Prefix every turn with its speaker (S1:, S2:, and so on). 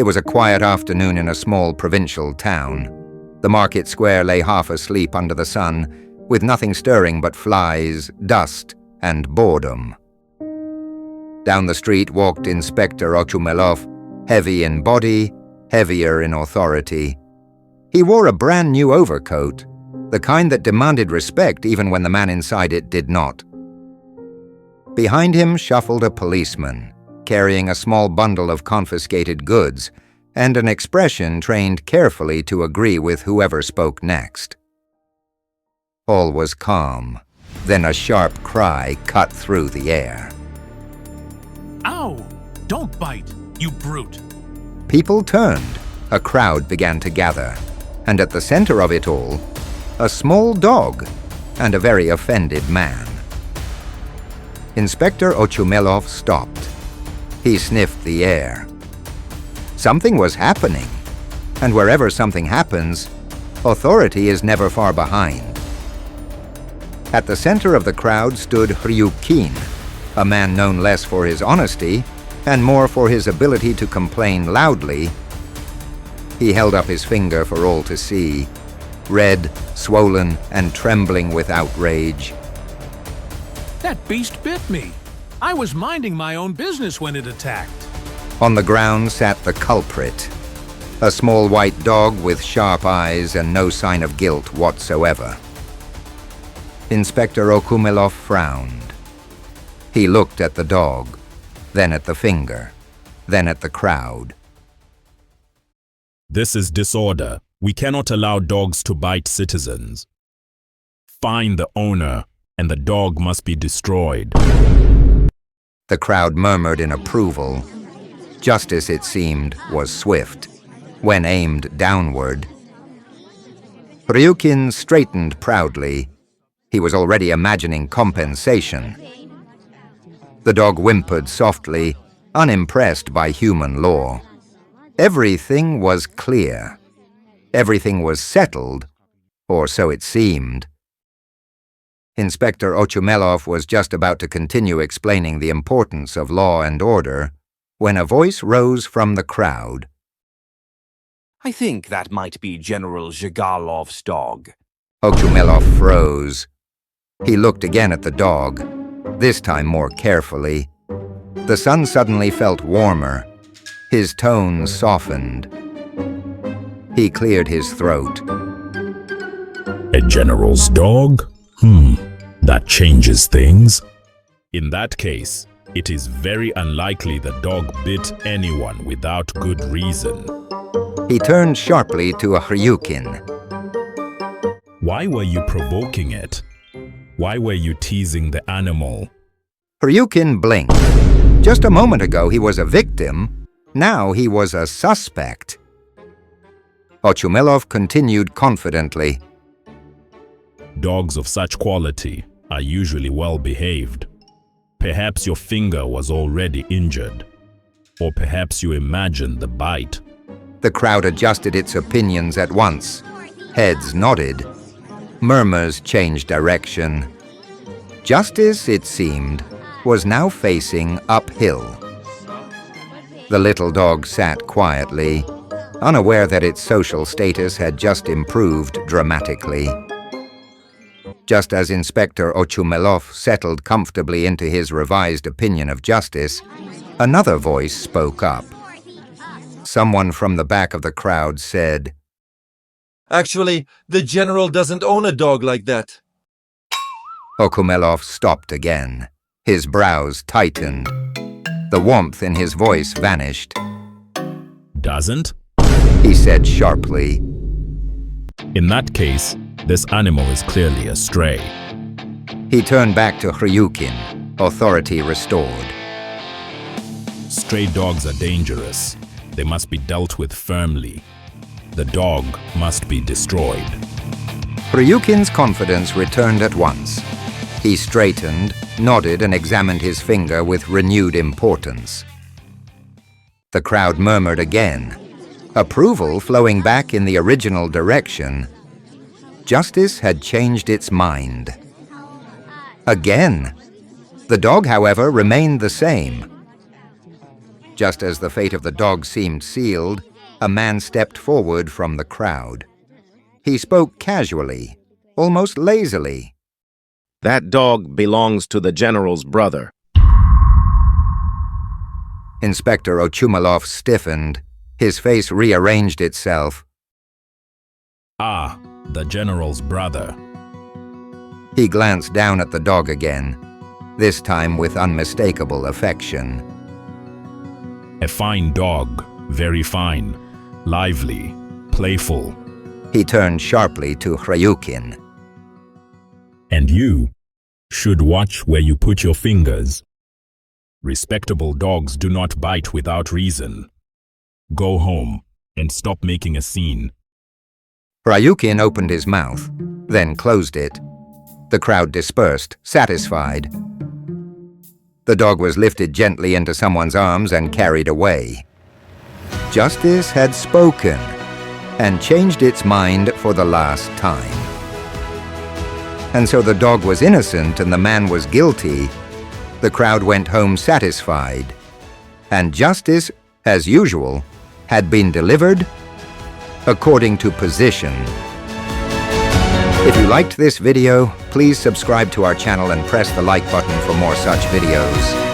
S1: It was a quiet afternoon in a small provincial town. The market square lay half asleep under the sun, with nothing stirring but flies, dust, and boredom. Down the street walked Inspector Ochumelov, heavy in body, heavier in authority. He wore a brand new overcoat, the kind that demanded respect even when the man inside it did not. Behind him shuffled a policeman, carrying a small bundle of confiscated goods, and an expression trained carefully to agree with whoever spoke next. All was calm. Then a sharp cry cut through the air.
S2: Ow! Don't bite, you brute!
S1: People turned. A crowd began to gather, and at the center of it all, a small dog and a very offended man. Inspector Ochumelov stopped. He sniffed the air. Something was happening, and wherever something happens, authority is never far behind. At the center of the crowd stood Hryukin, a man known less for his honesty and more for his ability to complain loudly. He held up his finger for all to see, red, swollen, and trembling with outrage.
S2: That beast bit me. I was minding my own business when it attacked.
S1: On the ground sat the culprit, a small white dog with sharp eyes and no sign of guilt whatsoever. Inspector Ochumelov frowned. He looked at the dog, then at the finger, then at the crowd.
S3: This is disorder. We cannot allow dogs to bite citizens. Find the owner, and the dog must be destroyed.
S1: The crowd murmured in approval. Justice, it seemed, was swift, when aimed downward. Hryukin straightened proudly. He was already imagining compensation. The dog whimpered softly, unimpressed by human law. Everything was clear. Everything was settled, or so it seemed. Inspector Ochumelov was just about to continue explaining the importance of law and order when a voice rose from the crowd.
S4: I think that might be General Zhigalov's dog.
S1: Ochumelov froze. He looked again at the dog, this time more carefully. The sun suddenly felt warmer. His tone softened. He cleared his throat.
S3: A general's dog? That changes things. In that case, it is very unlikely the dog bit anyone without good reason.
S1: He turned sharply to Hryukin.
S3: Why were you provoking it? Why were you teasing the animal?
S1: Hryukin blinked. Just a moment ago he was a victim. Now he was a suspect. Ochumelov continued confidently.
S3: Dogs of such quality are usually well behaved. Perhaps your finger was already injured. Or perhaps you imagined the bite.
S1: The crowd adjusted its opinions at once. Heads nodded. Murmurs changed direction. Justice, it seemed, was now facing uphill. The little dog sat quietly, unaware that its social status had just improved dramatically. Just as Inspector Ochumelov settled comfortably into his revised opinion of justice, another voice spoke up. Someone from the back of the crowd said,
S5: Actually, the general doesn't own a dog like that.
S1: Ochumelov stopped again. His brows tightened. The warmth in his voice vanished.
S3: Doesn't?
S1: He said sharply.
S3: In that case, this animal is clearly a stray.
S1: He turned back to Hryukin, authority restored.
S3: Stray dogs are dangerous. They must be dealt with firmly. The dog must be destroyed.
S1: Hryukin's confidence returned at once. He straightened, nodded, and examined his finger with renewed importance. The crowd murmured again, approval flowing back in the original direction. Justice had changed its mind. Again. The dog, however, remained the same. Just as the fate of the dog seemed sealed, a man stepped forward from the crowd. He spoke casually, almost lazily.
S6: That dog belongs to the general's brother.
S1: Inspector Ochumelov stiffened. His face rearranged itself.
S3: Ah, the general's brother.
S1: He glanced down at the dog again, this time with unmistakable affection.
S3: A fine dog, very fine, lively, playful.
S1: He turned sharply to Hryukin.
S3: And you should watch where you put your fingers. Respectable dogs do not bite without reason. Go home and stop making a scene.
S1: Hryukin opened his mouth, then closed it. The crowd dispersed, satisfied. The dog was lifted gently into someone's arms and carried away. Justice had spoken and changed its mind for the last time. And so the dog was innocent and the man was guilty. The crowd went home satisfied. And justice, as usual, had been delivered according to position. If you liked this video, please subscribe to our channel and press the like button for more such videos.